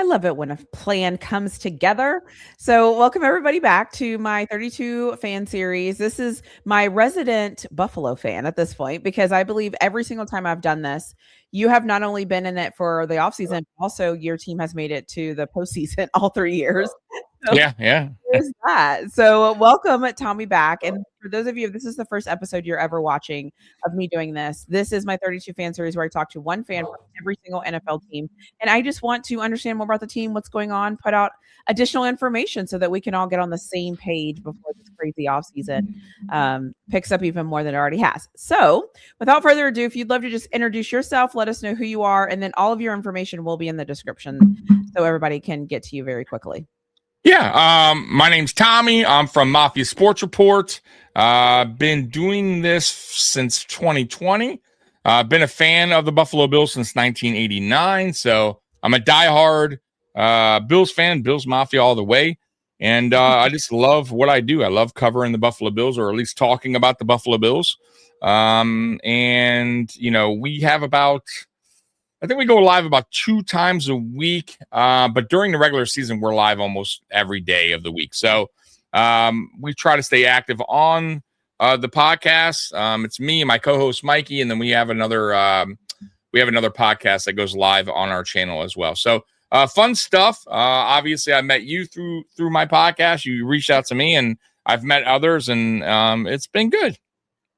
love it when a plan comes together. So, welcome everybody back to my 32 fan series. This is my resident Buffalo fan at this point because I believe every single time I've done this, you have not only been in it for the offseason, also your team has made it to the postseason all 3 years. So, Yeah. there's that. So, welcome Tommy back. And for those of you, if this is the first episode you're ever watching of me doing this, this is my 32 fan series where I talk to one fan from every single NFL team. And I just want to understand more about the team, what's going on, put out additional information so that we can all get on the same page before this crazy offseason picks up even more than it already has. So, without further ado, if you'd love to just introduce yourself, let us know who you are, and then all of your information will be in the description so everybody can get to you very quickly. Yeah, my name's Tommy. I'm from Mafia Sports Report. Been doing this since 2020. Been a fan of the Buffalo Bills since 1989. So I'm a diehard Bills fan, Bills Mafia all the way. And I just love what I do. I love covering the Buffalo Bills, or at least talking about the Buffalo Bills. And, you know, we have I think we go live about 2 times a week, but during the regular season, we're live almost every day of the week. So we try to stay active on the podcast. It's me and my co-host Mikey, and then we have another podcast that goes live on our channel as well. So fun stuff. Obviously, I met you through my podcast. You reached out to me, and I've met others, and it's been good.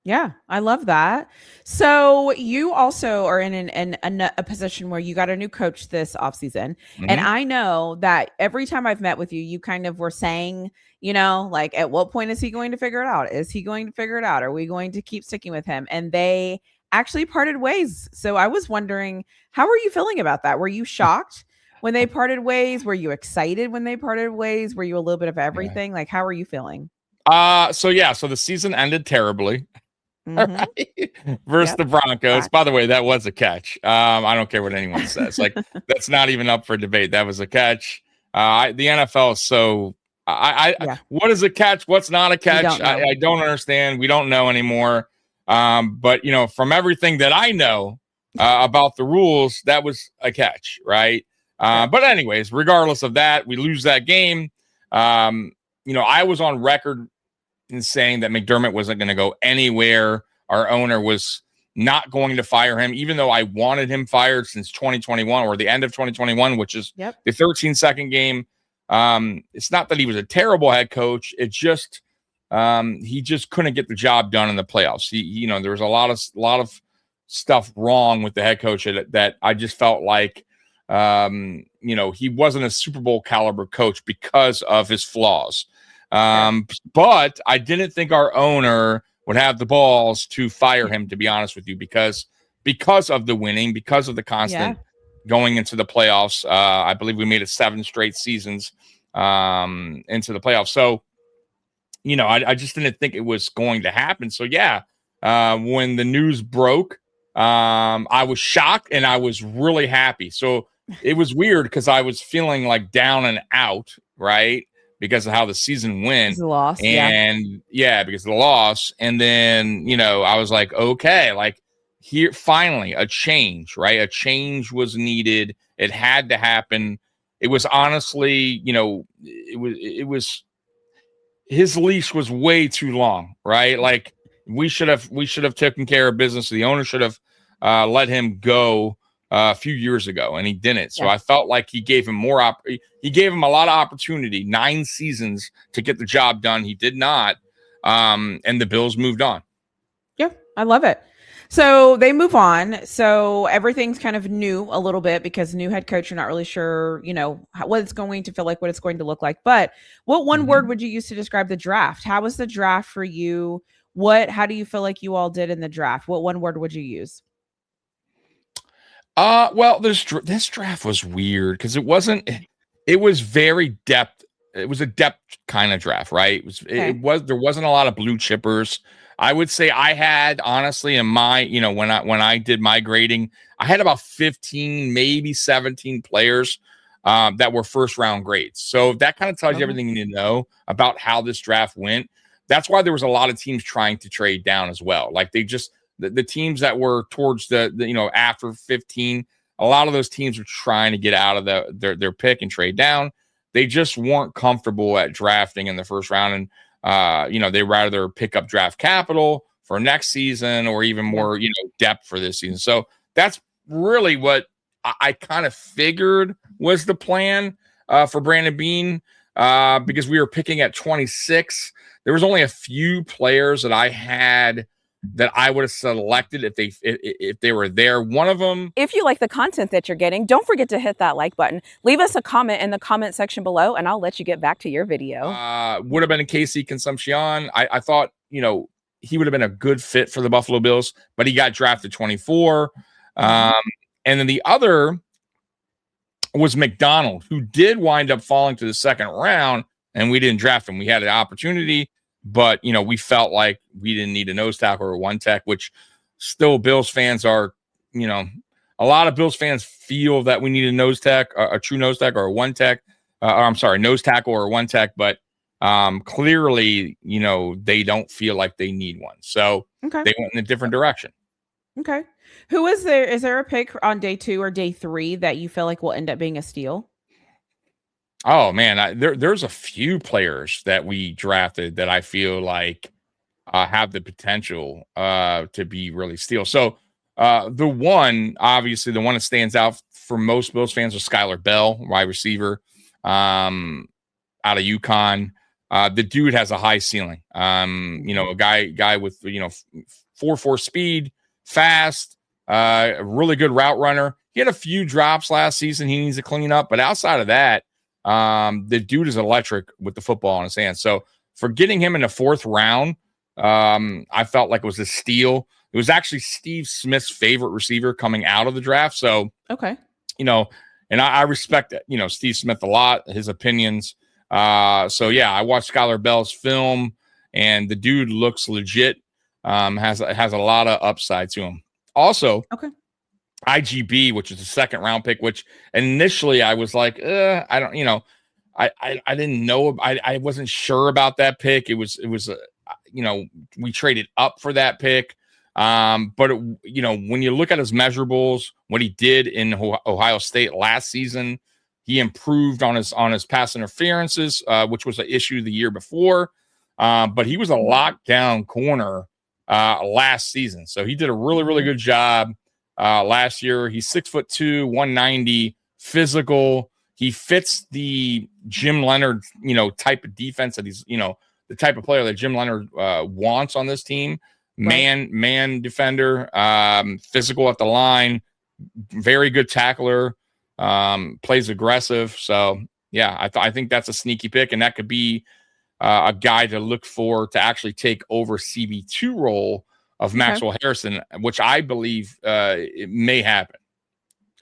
Yeah, I love that. So you also are in a position where you got a new coach this offseason. Mm-hmm. And I know that every time I've met with you, you kind of were saying, you know, like, at what point is he going to figure it out? Is he going to figure it out? Are we going to keep sticking with him? And they actually parted ways. So I was wondering, how are you feeling about that? Were you shocked when they parted ways? Were you excited when they parted ways? Were you a little bit of everything? Like, how are you feeling? So the season ended terribly. Mm-hmm. Versus the Broncos. By the way, that was a catch. I don't care what anyone says. Like, that's not even up for debate. That was a catch. The NFL is so. What is a catch? What's not a catch? I don't understand. We don't know anymore. But you know, from everything that I know about the rules, that was a catch, right? But anyways, regardless of that, we lose that game. You know, I was on record in saying that McDermott wasn't going to go anywhere. Our owner was not going to fire him, even though I wanted him fired since 2021 or the end of 2021, which is the 13-second game. It's not that he was a terrible head coach. It just he just couldn't get the job done in the playoffs. You know, there was a lot of stuff wrong with the head coach that I just felt like you know, he wasn't a Super Bowl caliber coach because of his flaws. But I didn't think our owner would have the balls to fire him, to be honest with you, because of the winning, because of the constant going into the playoffs. I believe we made it 7 straight seasons into the playoffs. So, you know, I just didn't think it was going to happen. So, when the news broke, I was shocked and I was really happy. So it was weird because I was feeling like down and out, right? Because of how the season went. The loss, and because of the loss. And then, you know, I was like, okay, like here, finally a change, right? A change was needed. It had to happen. It was honestly, you know, it was his leash was way too long, right? Like we should have taken care of business. The owner should have let him go a few years ago, and he didn't. So I felt like he gave him he gave him a lot of opportunity, 9 seasons to get the job done. He did not. And the Bills moved on. Yeah, I love it. So they move on. So everything's kind of new a little bit because new head coach, you're not really sure, you know, what it's going to feel like, what it's going to look like. But what one word would you use to describe the draft? How was the draft for you? How do you feel like you all did in the draft? What one word would you use? Well, this draft was weird because it was very depth. It was a depth kind of draft, right? There wasn't a lot of blue chippers. I would say I had, honestly, in my, you know, when I did my grading, I had about 15, maybe 17 players that were first round grades. So that kind of tells you everything you need to know about how this draft went. That's why there was a lot of teams trying to trade down as well. Like they just, the teams that were towards the you know, after 15, a lot of those teams were trying to get out of their pick and trade down. They just weren't comfortable at drafting in the first round. And, they rather pick up draft capital for next season or even more, depth for this season. So that's really what I kind of figured was the plan for Brandon Beane because we were picking at 26. There was only a few players that I had that I would have selected if they were there. One of them. If you like the content that you're getting, don't forget to hit that like button. Leave us a comment in the comment section below, and I'll let you get back to your video. Would have been Casey Consumpcion. I thought, he would have been a good fit for the Buffalo Bills, but he got drafted 24. And then the other was McDonald, who did wind up falling to the second round, and we didn't draft him. We had an opportunity, but, we felt like we didn't need a nose tackle or a one tech, which still Bills fans are, a lot of Bills fans feel that we need a nose tech, a true nose tech or a one tech, nose tackle or a one tech, but clearly, they don't feel like they need one. So they went in a different direction. Okay. Who is there? Is there a pick on day 2 or day 3 that you feel like will end up being a steal? Oh man, there's a few players that we drafted that I feel like have the potential to be really steal. So the one that stands out for most Bills fans is Skylar Bell, wide receiver out of UConn. The dude has a high ceiling. A guy with 4.4 speed, fast, a really good route runner. He had a few drops last season he needs to clean up, but outside of that, the dude is electric with the football in his hands. So for getting him in the 4th round, I felt like it was a steal. It was actually Steve Smith's favorite receiver coming out of the draft. So, and I respect Steve Smith a lot, his opinions. I watched Skylar Bell's film, and the dude looks legit. Has a lot of upside to him. Also, IGB, which is a 2nd round pick, which initially I was like, I don't, I didn't know, I wasn't sure about that pick. It was we traded up for that pick. But when you look at his measurables, what he did in Ohio State last season, he improved on his pass interferences, which was an issue the year before. But he was a lockdown corner last season. So he did a really, really good job last year. He's 6'2", 190, physical. He fits the Jim Leonard, type of defense that he's, the type of player that Jim Leonard wants on this team. Man defender, physical at the line, very good tackler, plays aggressive. So yeah, I think that's a sneaky pick, and that could be a guy to look for to actually take over CB2 role of Maxwell Harrison, which I believe it may happen.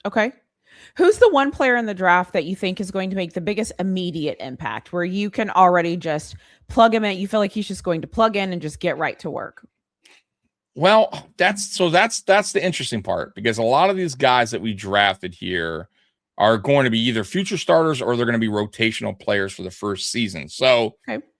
Okay. Who's the one player in the draft that you think is going to make the biggest immediate impact, where you can already just plug him in? You feel like he's just going to plug in and just get right to work. Well, that's the interesting part, because a lot of these guys that we drafted here are going to be either future starters or they're going to be rotational players for the first season. So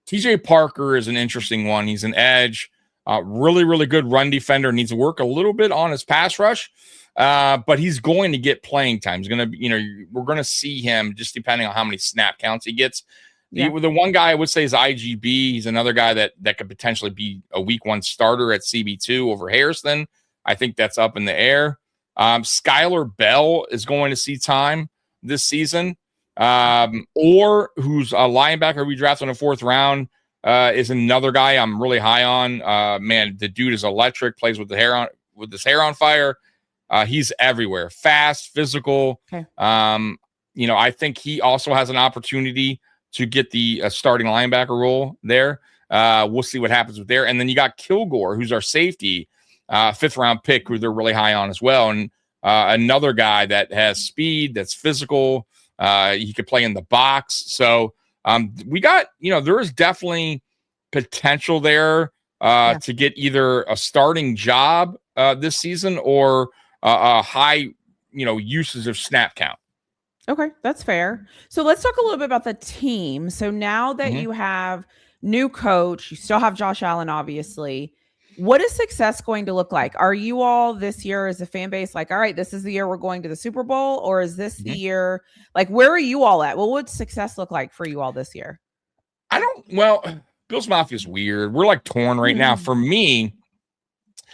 TJ Parker is an interesting one. He's an edge, really, really good run defender, needs to work a little bit on his pass rush. But he's going to get playing time. He's going to, we're going to see him just depending on how many snap counts he gets. The one guy I would say is IGB. He's another guy that could potentially be a week 1 starter at CB2 over Harrison. I think that's up in the air. Skylar Bell is going to see time this season. Or who's a linebacker we drafted in the 4th round is another guy I'm really high on. Man, the dude is electric, plays with his hair on fire. He's everywhere, fast, physical. I think he also has an opportunity to get the starting linebacker role there. We'll see what happens with there. And then you got Kilgore, who's our safety, 5th round pick, who they're really high on as well. And another guy that has speed, that's physical. He could play in the box. So we got, there is definitely potential there to get either a starting job this season or a high, usage of snap count. Okay, that's fair. So let's talk a little bit about the team. So now that you have new coach, you still have Josh Allen, obviously. What is success going to look like? Are you all this year as a fan base like, all right, this is the year we're going to the Super Bowl? Or is this the year, like, where are you all at? What would success look like for you all this year? Bills Mafia is weird. We're like torn right now. For me,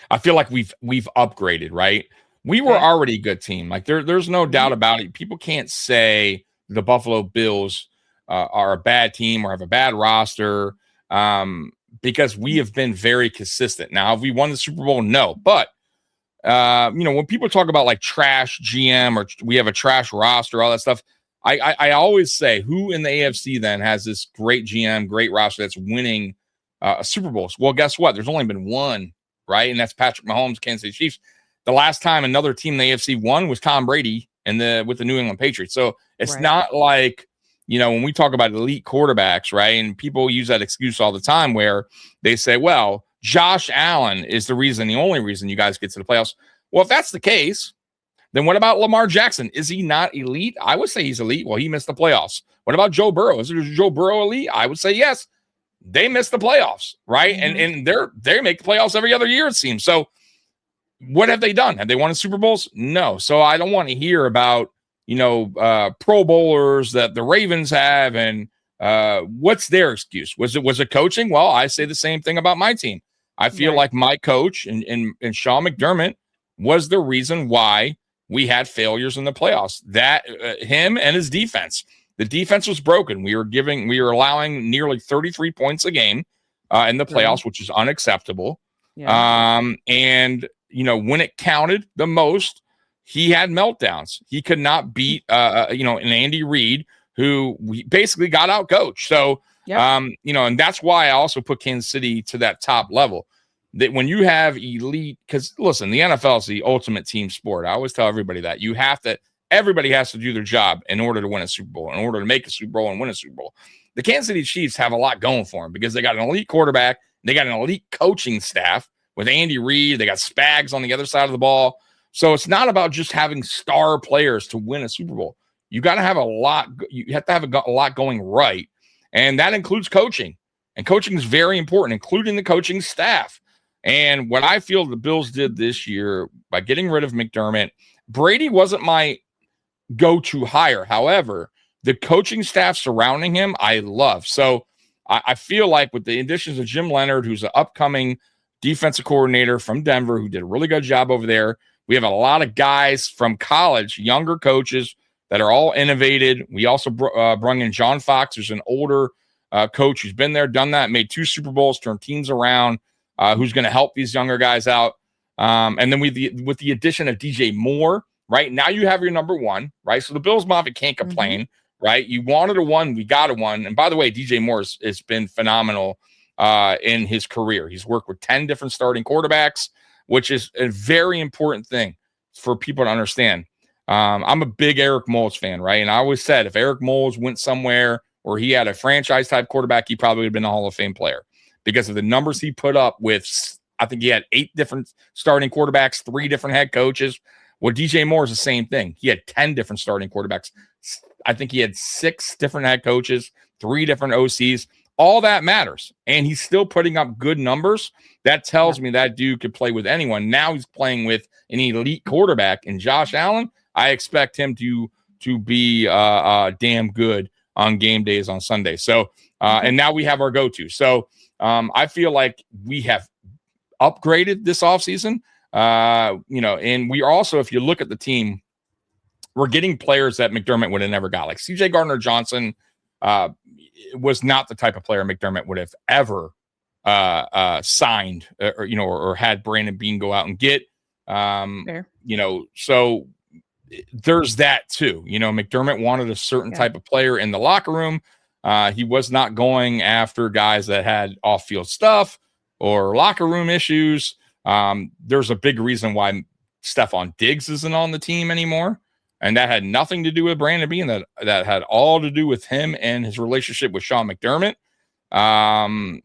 I feel like we've upgraded, right? We were already a good team. Like there's no doubt about it. People can't say the Buffalo Bills are a bad team or have a bad roster because we have been very consistent. Now, have we won the Super Bowl? No. But, when people talk about like trash GM or we have a trash roster, all that stuff, I always say, who in the AFC then has this great GM, great roster that's winning Super Bowls? Well, guess what? There's only been one, right? And that's Patrick Mahomes, Kansas City Chiefs. The last time another team in the AFC won was Tom Brady with the New England Patriots. So it's not like, when we talk about elite quarterbacks, right? And people use that excuse all the time where they say, well, Josh Allen is the only reason you guys get to the playoffs. Well, if that's the case, then what about Lamar Jackson? Is he not elite? I would say he's elite. Well, he missed the playoffs. What about Joe Burrow? Is Joe Burrow elite? I would say yes. They missed the playoffs, right? And they make the playoffs every other year, it seems. So what have they done? Have they won Super Bowls? No. So I don't want to hear about, Pro Bowlers that the Ravens have and what's their excuse? Was it coaching? Well, I say the same thing about my team. I feel like my coach and Sean McDermott was the reason why we had failures in the playoffs. That him and his defense. The defense was broken. We were allowing nearly 33 points a game in the playoffs, which is unacceptable. Yeah. And when it counted the most, he had meltdowns. He could not beat an Andy Reid, who we basically got out coached. So and that's why I also put Kansas City to that top level. That when you have elite, because listen, the NFL is the ultimate team sport. I always tell everybody that everybody has to do their job in order to win a Super Bowl, in order to make a Super Bowl and win a Super Bowl. The Kansas City Chiefs have a lot going for them because they got an elite quarterback. They got an elite coaching staff with Andy Reid. They got Spags on the other side of the ball. So it's not about just having star players to win a Super Bowl. You got to have a lot. You have to have a lot going right. And that includes coaching. And coaching is very important, including the coaching staff. And what I feel the Bills did this year by getting rid of McDermott, Brady wasn't my go-to hire. However, the coaching staff surrounding him, I love. So I feel like with the additions of Jim Leonard, who's an upcoming defensive coordinator from Denver, who did a really good job over there. We have a lot of guys from college, younger coaches that are all innovated. We also brought in John Fox, who's an older coach who's been there, done that, made 2 Super Bowls, turned teams around, who's going to help these younger guys out. And then with the addition of DJ Moore, right? Now you have your number one, right? So the Bills Mafia can't complain, right? You wanted a one, we got a one. And by the way, DJ Moore has been phenomenal in his career. He's worked with 10 different starting quarterbacks, which is a very important thing for people to understand. I'm a big Eric Moles fan, right? And I always said if Eric Moles went somewhere where he had a franchise type quarterback, he probably would have been a Hall of Fame player because of the numbers he put up with. I think he had 8 different starting quarterbacks, 3 different head coaches. Well, DJ Moore is the same thing. He had 10 different starting quarterbacks. I think he had 6 different head coaches, 3 different OCs. All that matters. And he's still putting up good numbers. That tells me that dude could play with anyone. Now he's playing with an elite quarterback. And Josh Allen, I expect him to be damn good on game days on Sunday. So, and now we have our go-to. So I feel like we have upgraded this offseason. And we are also, if you look at the team, we're getting players that McDermott would have never got. Like CJ Gardner-Johnson was not the type of player McDermott would have ever signed or had Brandon Beane go out and get. So there's that too. McDermott wanted a certain type of player in the locker room. He was not going after guys that had off-field stuff or locker room issues. There's a big reason why Stephon Diggs isn't on the team anymore. And that had nothing to do with Brandon Beane. That had all to do with him and his relationship with Sean McDermott.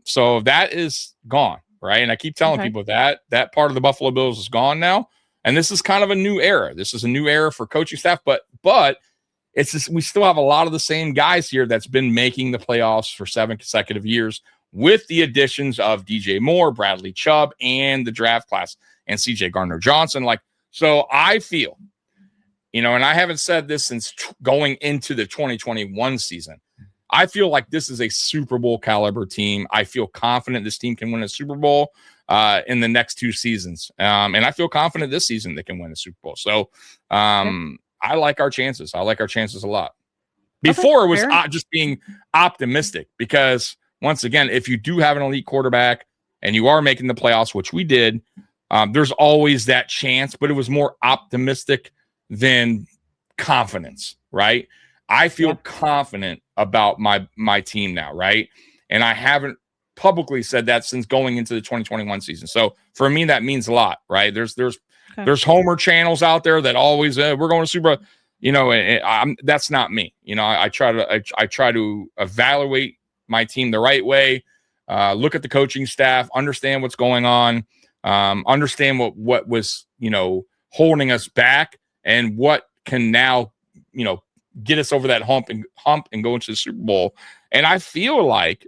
So that is gone, right? And I keep telling people that part of the Buffalo Bills is gone now. And this is kind of a new era. This is a new era for coaching staff, but it's just, we still have a lot of the same guys here that's been making the playoffs for 7 consecutive years. with the additions of DJ Moore, Bradley Chubb, and the draft class and CJ Gardner-Johnson. So I feel, and I haven't said this since going into the 2021 season, I feel like this is a Super Bowl caliber team. I feel confident this team can win a Super Bowl in the next 2 seasons. And I feel confident this season they can win a Super Bowl. So I like our chances. I like our chances a lot. Before it was just being optimistic, because once again, if you do have an elite quarterback and you are making the playoffs, which we did, there's always that chance, but it was more optimistic than confidence, right? I feel confident about my team now, right? And I haven't publicly said that since going into the 2021 season. So for me, that means a lot, right? There's Homer channels out there that always we're going to Super Bowl, and that's not me. I try to evaluate my team the right way, look at the coaching staff, understand what's going on, understand what was holding us back, and what can now get us over that hump and go into the Super Bowl. And I feel like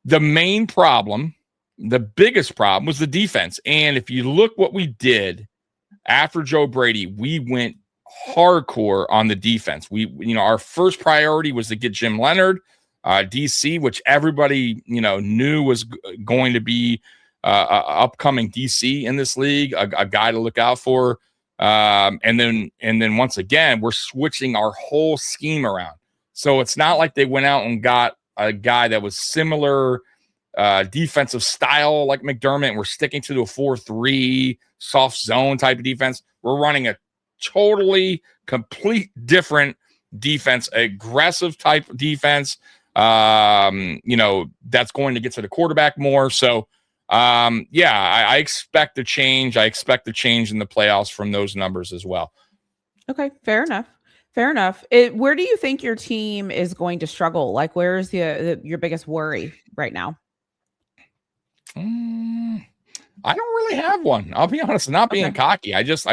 the biggest problem was the defense. And if you look what we did after Joe Brady, we went hardcore on the defense. Our first priority was to get Jim Leonard, DC, which everybody knew was going to be upcoming DC in this league, a guy to look out for. And then once again, we're switching our whole scheme around. So it's not like they went out and got a guy that was similar defensive style like McDermott. We're sticking to the 4-3 soft zone type of defense. We're running a complete different defense, aggressive type of defense. That's going to get to the quarterback more. So I expect a change. I expect a change in the playoffs from those numbers as well. Okay, fair enough. Where do you think your team is going to struggle? Like, where is your biggest worry right now? I don't really have one. I'll be honest, not being cocky. I just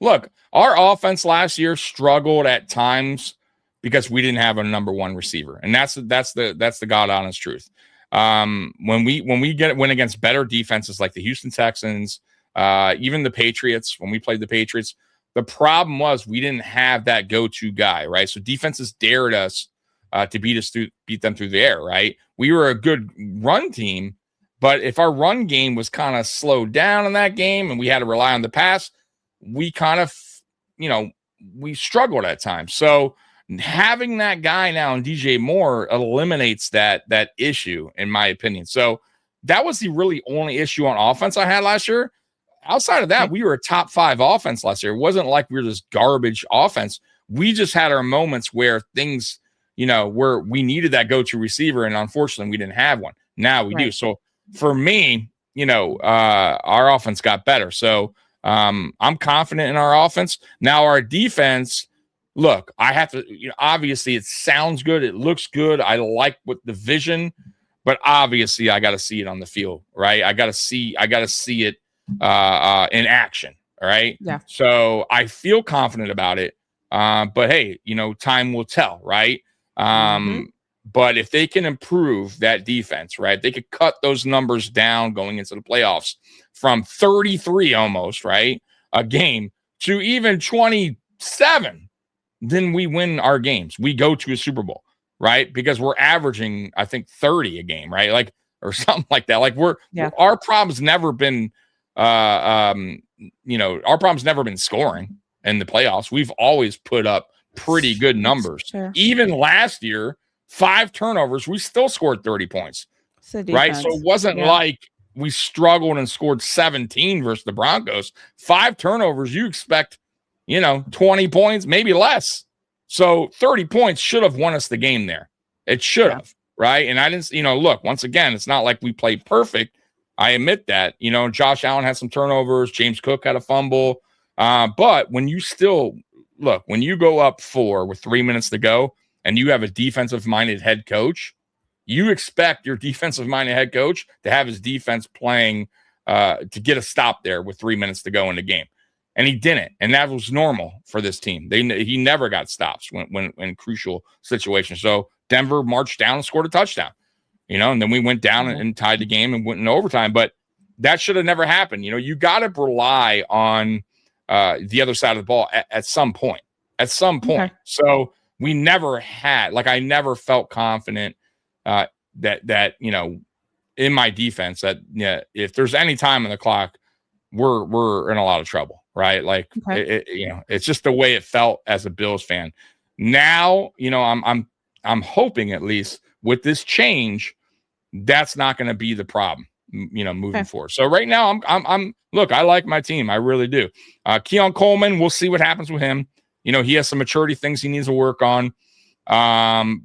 look, our offense last year struggled at times because we didn't have a number one receiver. And that's the God honest truth. When we went against better defenses like the Houston Texans, even the Patriots, when we played the Patriots, the problem was we didn't have that go-to guy, right? So defenses dared us to beat them through the air, right? We were a good run team, but if our run game was kind of slowed down in that game and we had to rely on the pass, we kind of, we struggled at times. So having that guy now in DJ Moore eliminates that issue, in my opinion. So that was the really only issue on offense I had last year. Outside of that, we were a top 5 offense last year. It wasn't like we were this garbage offense. We just had our moments where things, where we needed that go-to receiver, and unfortunately we didn't have one. Now we do. So for me, our offense got better. So I'm confident in our offense. Now our defense, look, I have to, obviously it sounds good. It looks good. I like what the vision, but obviously I got to see it on the field, right? I got to see it in action. All right. Yeah. So I feel confident about it. But hey, time will tell, right? But if they can improve that defense, right, they could cut those numbers down going into the playoffs from 33 almost, right, a game to even 27, then we win our games. We go to a Super Bowl, right? Because we're averaging, I think, 30 a game, right? Like, or something like that. Like our problem's never been, our problem's never been scoring in the playoffs. We've always put up pretty good numbers. Sure. Even last year, 5 turnovers, we still scored 30 points, right? So it wasn't like we struggled and scored 17 versus the Broncos. 5 turnovers, you expect, 20 points, maybe less. So 30 points should have won us the game there. It should have, right? And I didn't, look, once again, it's not like we played perfect. I admit that, Josh Allen had some turnovers. James Cook had a fumble. But when you when you go up 4 with 3 minutes to go and you have a defensive-minded head coach, you expect your defensive-minded head coach to have his defense playing to get a stop there with 3 minutes to go in the game. And he didn't. And that was normal for this team. He never got stops when crucial situations. So Denver marched down and scored a touchdown. and then we went down and tied the game and went in overtime. But that should have never happened. You got to rely on the other side of the ball at some point. Okay. So we never had, I never felt confident that in my defense that if there's any time on the clock, we're in a lot of trouble, right? It's just the way it felt as a Bills fan. Now, I'm hoping at least with this change, that's not going to be the problem, moving forward. So right now, look, I like my team. I really do. Keon Coleman, we'll see what happens with him. He has some maturity things he needs to work on.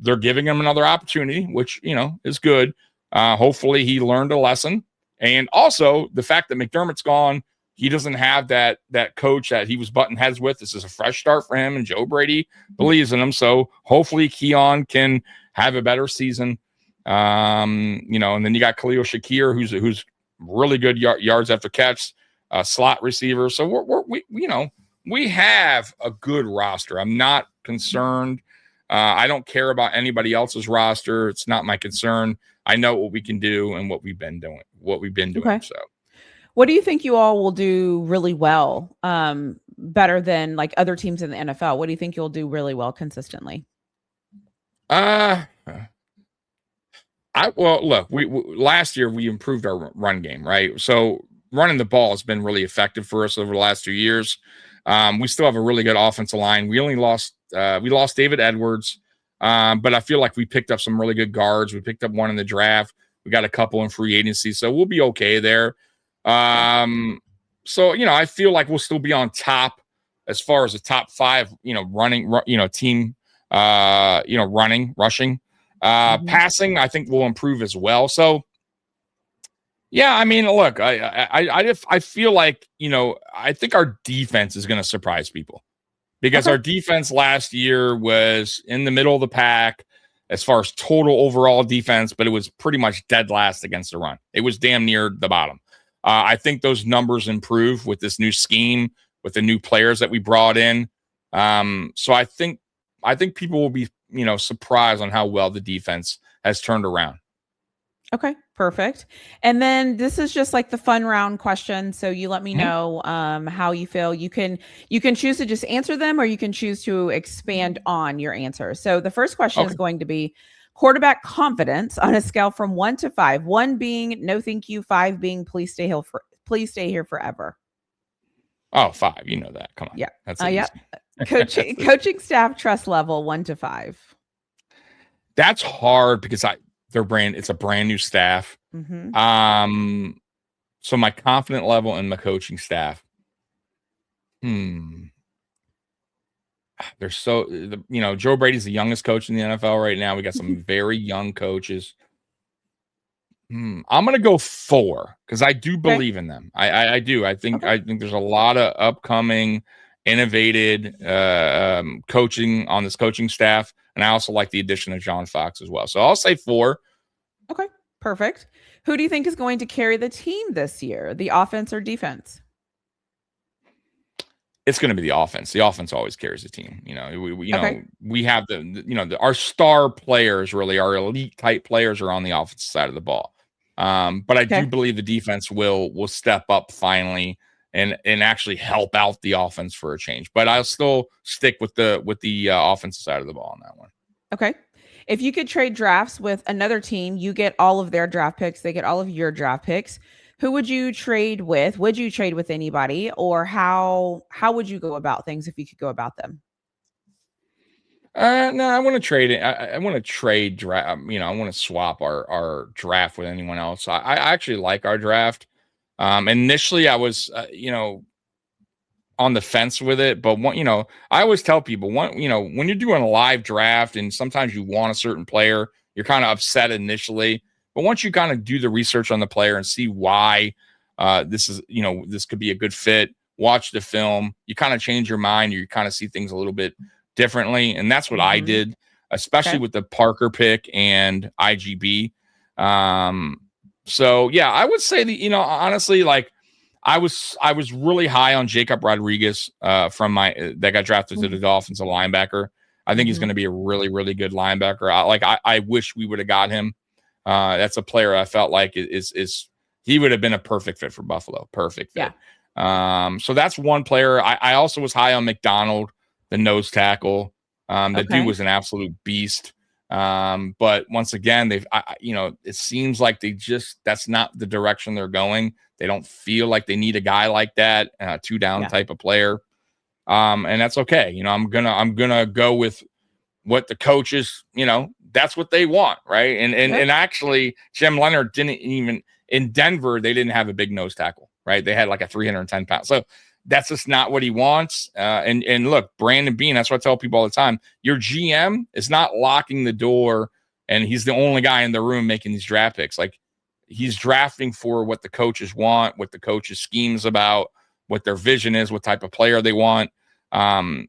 They're giving him another opportunity, which, is good. Hopefully he learned a lesson. And also the fact that McDermott's gone, he doesn't have that coach that he was butting heads with. This is a fresh start for him, and Joe Brady believes in him. So hopefully Keon can have a better season. And then you got Khalil Shakir, who's really good yards after catch, slot receiver. So we have a good roster. I'm not concerned. I don't care about anybody else's roster. It's not my concern. I know what we can do and what we've been doing. Okay. So, what do you think you all will do really well, better than other teams in the NFL? What do you think you'll do really well consistently? Look, last year we improved our run game, right? So running the ball has been really effective for us over the last 2 years. We still have a really good offensive line. We only lost David Edwards, but I feel like we picked up some really good guards. We picked up one in the draft. We got a couple in free agency, so we'll be okay there. So I feel like we'll still be on top as far as the top 5, running, team, rushing, passing. I think will improve as well. So. Yeah, look, I feel like, I think our defense is going to surprise people because our defense last year was in the middle of the pack as far as total overall defense, but it was pretty much dead last against the run. It was damn near the bottom. I think those numbers improve with this new scheme, with the new players that we brought in. So I think people will be, surprised on how well the defense has turned around. Okay, perfect. And then this is just the fun round question. So you let me know how you feel. You can choose to just answer them, or you can choose to expand on your answer. So the first question is going to be quarterback confidence on a scale from 1 to 5. 1 being no thank you, 5 being please stay here forever. Oh, 5. You know that. Come on. Yeah. Yeah. Coaching staff trust level 1 to 5. That's hard because it's a brand new staff. Mm-hmm. So my confident level in my coaching staff. They're Joe Brady's the youngest coach in the NFL right now. We got some very young coaches. I'm going to go 4 because I do believe in them. I do. I think there's a lot of upcoming innovated coaching on this coaching staff. And I also like the addition of John Fox as well. So I'll say 4. Okay, perfect. Who do you think is going to carry the team this year, the offense or defense? It's going to be the offense. The offense always carries the team. We have our star players, really, our elite type players are on the offensive side of the ball. But I do believe the defense will step up finally and actually help out the offense for a change. But I'll still stick with the offensive side of the ball on that one. Okay. If you could trade drafts with another team, you get all of their draft picks, they get all of your draft picks. Who would you trade with? Would you trade with anybody, or how would you go about things if you could go about them? No, I want to trade it. I want to trade draft. I want to swap our draft with anyone else. I actually like our draft. Initially, I was, on the fence with it, but I always tell people when you're doing a live draft and sometimes you want a certain player, you're kind of upset initially, but once you kind of do the research on the player and see why this could be a good fit, watch the film, you kind of change your mind, or you kind of see things a little bit differently. And that's what I did, especially with the Parker pick and IGB. So yeah, I would say honestly, I was really high on Jacob Rodriguez that got drafted to the Dolphins, a linebacker. I think he's going to be a really, really good linebacker. I wish we would have got him. That's a player I felt like is he would have been a perfect fit for Buffalo. Perfect fit. Yeah. So that's one player. I also was high on McDonald, the nose tackle. The dude was an absolute beast. But once again, it seems like that's not the direction they're going. They don't feel like they need a guy like that, 2-down type of player. And that's okay. I'm gonna go with what the coaches, that's what they want, right? And actually, Jim Leonard didn't even in Denver. They didn't have a big nose tackle, right? They had like a 310 pound. So that's just not what he wants. And look, Brandon Beane. That's what I tell people all the time. Your GM is not locking the door, and he's the only guy in the room making these draft picks. Like he's drafting for what the coaches want, what the coaches schemes about, what their vision is, what type of player they want.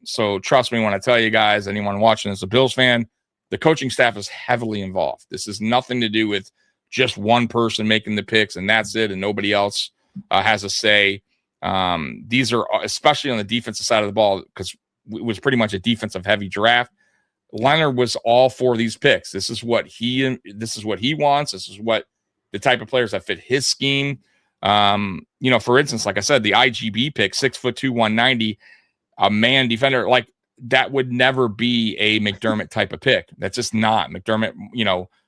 So trust me when I tell you guys, anyone watching as a Bills fan, the coaching staff is heavily involved. This is nothing to do with just one person making the picks and that's it. And nobody else has a say. These are especially on the defensive side of the ball, because it was pretty much a defensive heavy draft. Leonard was all for these picks. This is what he wants. This is what the type of players that fit his scheme. For instance, like I said, the IGB pick, 6'2", 190, a man defender, like that would never be a McDermott type of pick. That's just not. McDermott,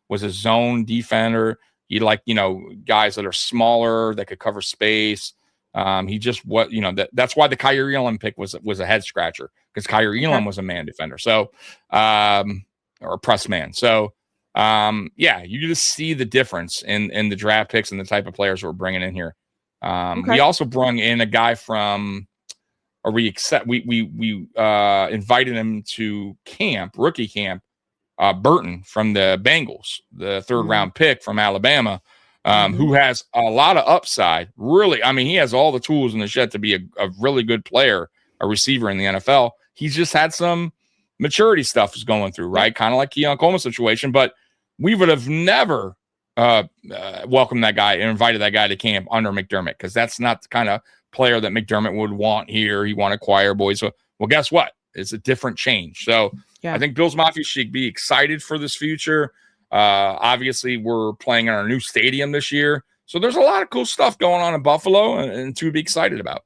was a zone defender. He guys that are smaller that could cover space. He just that's why the Kyrie Elam pick was a head scratcher, because Kyrie Elam was a man defender. So, or a press man. So, you just see the difference in the draft picks and the type of players we're bringing in here. We also brought in a guy from, or we invited him to rookie camp, Burton from the Bengals, the third round pick from Alabama, who has a lot of upside. Really, I mean, he has all the tools in the shed to be a really good player, a receiver in the NFL. He's just had some maturity stuff is going through, right? Kind of like Keon Coleman's situation, but we would have never welcomed that guy and invited that guy to camp under McDermott, because that's not the kind of player that McDermott would want here. He wanted choir boys. So, well, guess what? It's a different change. So I think Bills Mafia should be excited for this future. Obviously, we're playing in our new stadium this year. So there's a lot of cool stuff going on in Buffalo and to be excited about.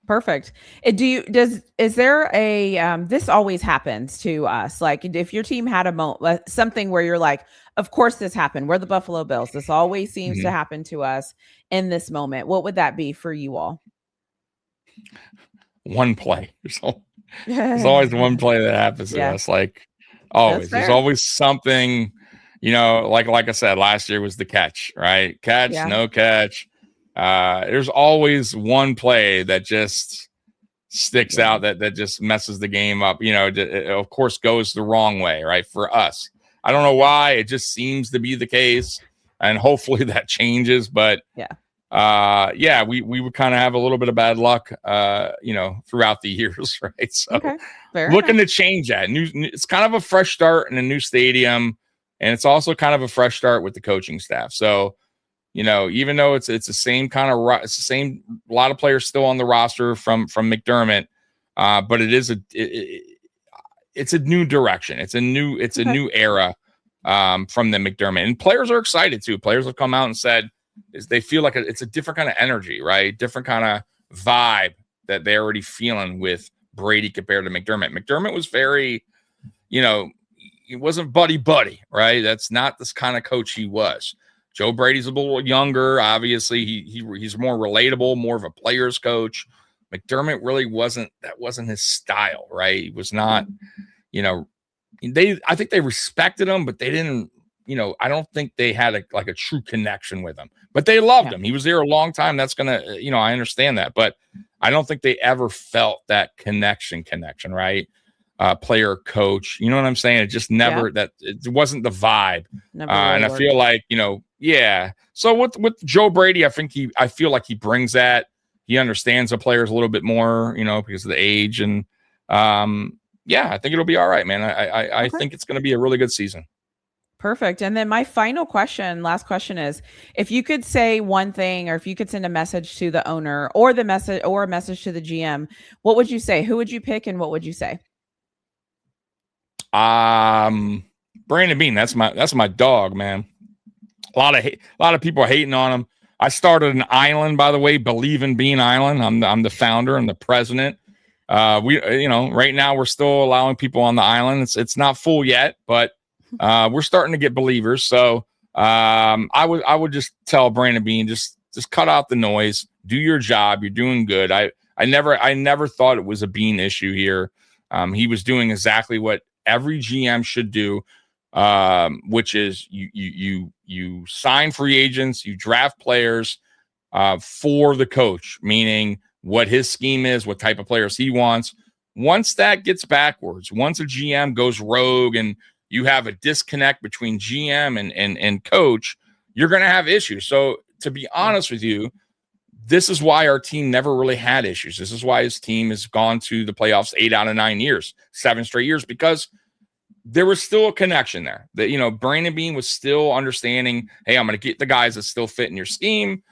Perfect. Is there a, this always happens to us. Like if your team had a moment, something where you're like, of course this happened. We're the Buffalo Bills. This always seems to happen to us in this moment. What would that be for you all? One play. There's always one play that happens to us. Like always, there's always something, like I said, last year was the catch, right? Catch, no catch. There's always one play that just sticks out that just messes the game up. It of course goes the wrong way, right? For us, I don't know why. It just seems to be the case, and hopefully that changes. But we would kind of have a little bit of bad luck, throughout the years, right? So looking to change that. It's kind of a fresh start in a new stadium, and it's also kind of a fresh start with the coaching staff. So, even though it's the same kind of, it's the same, a lot of players still on the roster from McDermott, but it is it's a new direction. It's a new era from the McDermott, and players are excited too. Players have come out and said they feel like it's a different kind of energy, right? Different kind of vibe that they're already feeling with Brady compared to McDermott. McDermott was very, he wasn't buddy, right? That's not this kind of coach he was. Joe Brady's a little younger. Obviously, he's more relatable, more of a player's coach. McDermott really wasn't his style, right? He was not, I think they respected him, but they didn't, I don't think they had a true connection with him. But they loved him. He was there a long time. That's gonna, I understand that, but I don't think they ever felt that connection, right? Player coach, you know what I'm saying? It just never that it wasn't the vibe. Really and I feel like, So with Joe Brady, I feel like he brings that. He understands the players a little bit more, because of the age. And I think it'll be all right, man. I think it's going to be a really good season. Perfect. And then my last question is, if you could say one thing, or if you could send a message to the owner or a message to the GM, what would you say? Who would you pick and what would you say? Brandon Beane, that's my dog, man. A lot of people are hating on him. I started an island, by the way, Believe in Being Island. I'm the founder and the president. Right now we're still allowing people on the island. It's not full yet, but we're starting to get believers. So I would just tell Brandon Beane, just cut out the noise, do your job. You're doing good. I never thought it was a Beane issue here. He was doing exactly what every GM should do, which is you sign free agents, you draft players for the coach, meaning what his scheme is, what type of players he wants. Once that gets backwards, once a GM goes rogue and you have a disconnect between GM and coach, you're going to have issues. So to be honest with you, this is why our team never really had issues. This is why his team has gone to the playoffs 8 out of 9 years, 7 straight years, because there was still a connection there. That, Brandon Beane was still understanding, hey, I'm going to get the guys that still fit in your scheme.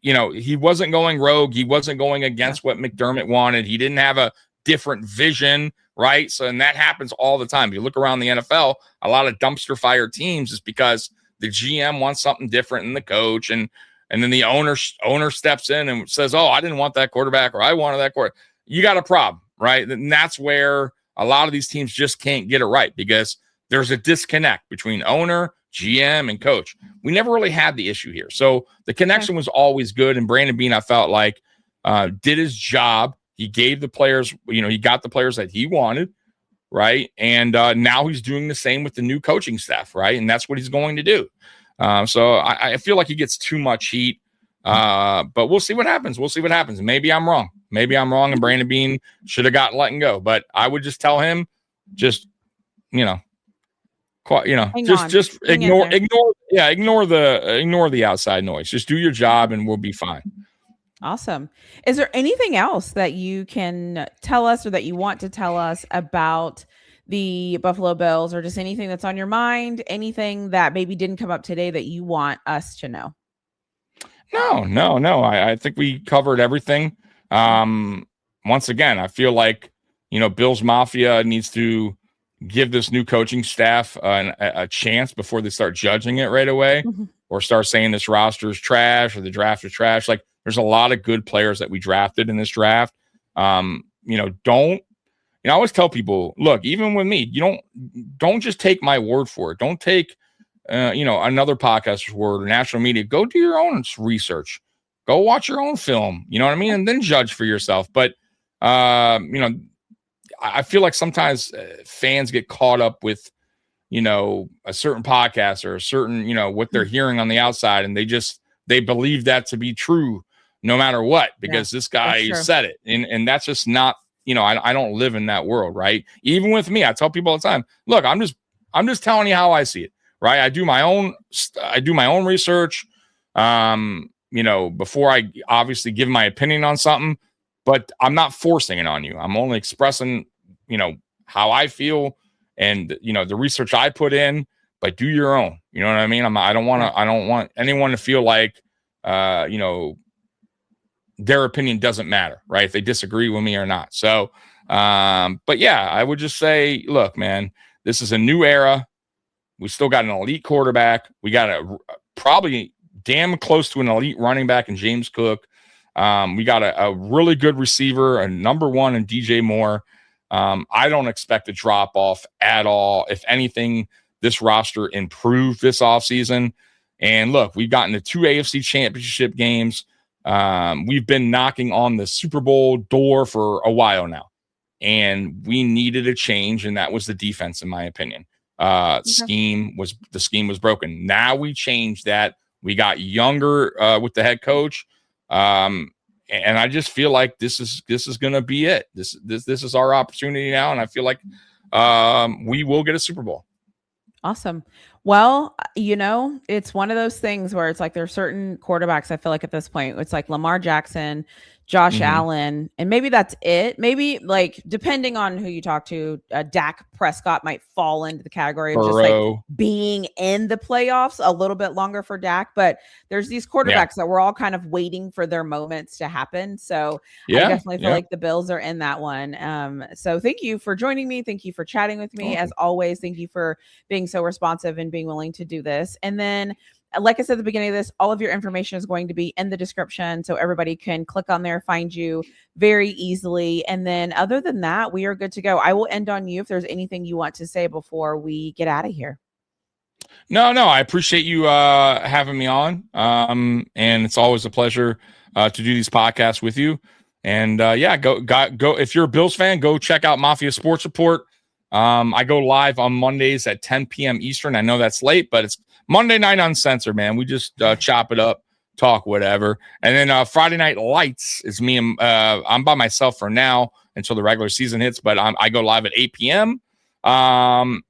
He wasn't going rogue. He wasn't going against what McDermott wanted. He didn't have a different vision, right? So, and that happens all the time. You look around the NFL, a lot of dumpster fire teams is because the GM wants something different than the coach, and then the owner steps in and says, "Oh, I didn't want that quarterback, or I wanted that quarterback." You got a problem, right? And that's where a lot of these teams just can't get it right, because there's a disconnect between owner, GM, and coach. We never really had the issue here. So the connection was always good. And Brandon Beane, I felt like, did his job. He gave the players, he got the players that he wanted, right? And now he's doing the same with the new coaching staff, right? And that's what he's going to do. So I feel like he gets too much heat. But we'll see what happens. Maybe I'm wrong. And Brandon Beane should have gotten let go. But I would just tell him, just ignore the outside noise. Just do your job and we'll be fine. Awesome. Is there anything else that you can tell us or that you want to tell us about the Buffalo Bills, or just anything that's on your mind, anything that maybe didn't come up today that you want us to know? No. I think we covered everything. Once again, I feel like, Bills Mafia needs to give this new coaching staff a chance before they start judging it right away, or start saying this roster is trash or the draft is trash. Like, there's a lot of good players that we drafted in this draft. I always tell people, look, even with me, don't just take my word for it. Don't take, another podcaster's word or national media. Go do your own research. Go watch your own film. You know what I mean? And then judge for yourself. But, I feel like sometimes fans get caught up with, a certain podcast or a certain, what they're hearing on the outside. And they believe that to be true no matter what, because this guy said it. And that's just not, I don't live in that world, right? Even with me, I tell people all the time, look, I'm just telling you how I see it, right? I do my own research, before I obviously give my opinion on something, but I'm not forcing it on you. I'm only expressing, how I feel and, the research I put in, but do your own, you know what I mean? I don't want anyone to feel like, their opinion doesn't matter, right? If they disagree with me or not. So, but yeah, I would just say, look, man, this is a new era. We still got an elite quarterback. We got probably damn close to an elite running back in James Cook. We got a really good receiver, a number one in DJ Moore. I don't expect a drop off at all. If anything, this roster improved this offseason. And look, we've gotten to 2 AFC championship games. We've been knocking on the Super Bowl door for a while now, and we needed a change, and that was the defense, in my opinion. The scheme was broken. Now we changed that. We got younger with the head coach, and I just feel like this is going to be it. This is our opportunity now, and I feel like we will get a Super Bowl. Awesome. Well, it's one of those things where it's like there's certain quarterbacks, I feel like at this point, it's like Lamar Jackson, Josh Allen, and maybe that's it. Maybe, like, depending on who you talk to, Dak Prescott might fall into the category of just like being in the playoffs a little bit longer for Dak. But there's these quarterbacks that we're all kind of waiting for their moments to happen. So I definitely feel like the Bills are in that one. So thank you for joining me. Thank you for chatting with me. As always, thank you for being so responsive and being willing to do this. And then Like I said at the beginning of this, all of your information is going to be in the description so everybody can click on there, find you very easily. And then other than that, we are good to go. I will end on you if there's anything you want to say before we get out of here. No, I appreciate you having me on. And it's always a pleasure to do these podcasts with you. And go. If you're a Bills fan, go check out Mafia Sports Report. I go live on Mondays at 10 p.m. Eastern. I know that's late, but it's Monday night uncensored, man. We just chop it up, talk whatever. And then Friday Night Lights is me. And I'm by myself for now until the regular season hits, but I go live at 8 p.m. And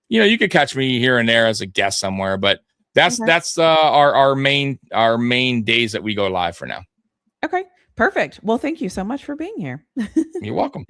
you could catch me here and there as a guest somewhere, but that's our main days that we go live for now. Okay, perfect. Well, thank you so much for being here. You're welcome.